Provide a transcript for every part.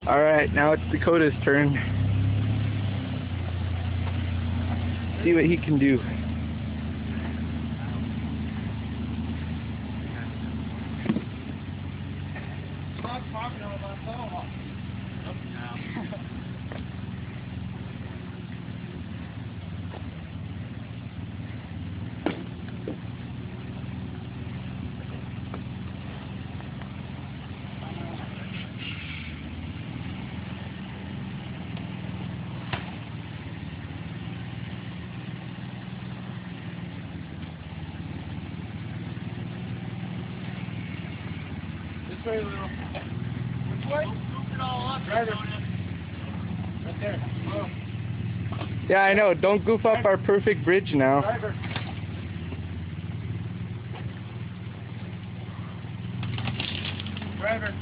Alright, now it's Dakota's turn. See what he can do. This way, little. Which way? Scoop it all up. Driver. Right there. Oh. Yeah, I know. Don't goof up our perfect bridge now. Driver. Driver.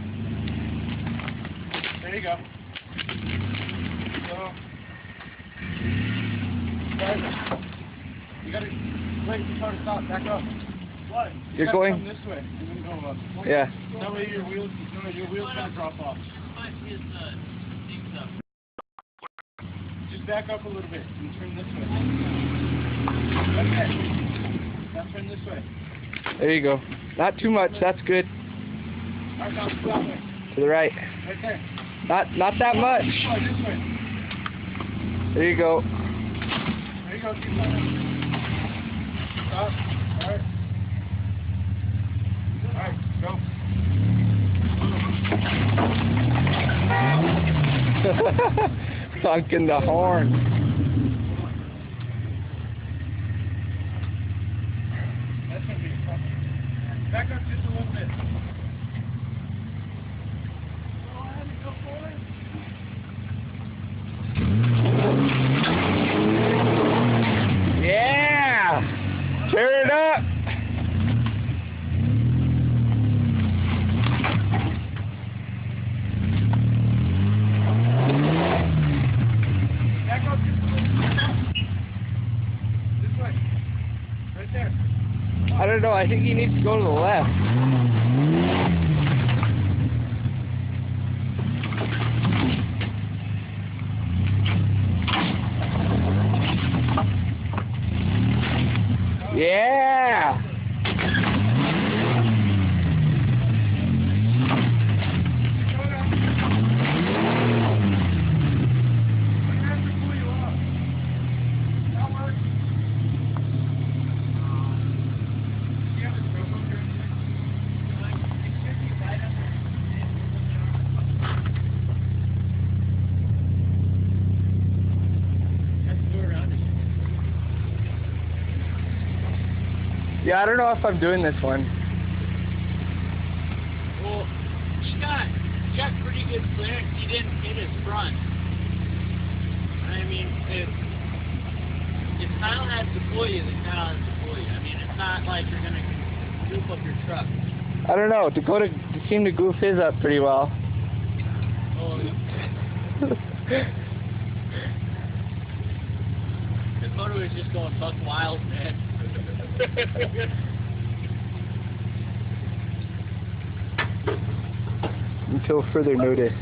There you go. So, driver. You gotta wait for the car to stop. Back up. What? You're gotta going come this way and then go up. Yeah. That way your wheels gonna drop off. Just back up a little bit and turn this way. Okay. Now turn this way. There you go. Not too much. That's good. Alright, now that way. To the right. Right there. Not that much. This way. There you go. There you go. Keep going. Stop. Alright. Alright, go. Honking the horn. That's gonna be a problem. Back up just a little bit. Go ahead and go forward. Yeah! Tear it up! Back up just a little bit. This way. Right there. I don't know. I think he needs to go to the left. Yeah! Yeah, I don't know if I'm doing this one. Well, he got pretty good clearance. He didn't hit his front. I mean, if Kyle has to pull you, then Kyle has to pull you. I mean, it's not like you're going to goof up your truck. I don't know. Dakota seemed to goof his up pretty well. Oh, yeah. Dakota was just going buck wild, man. Until further notice.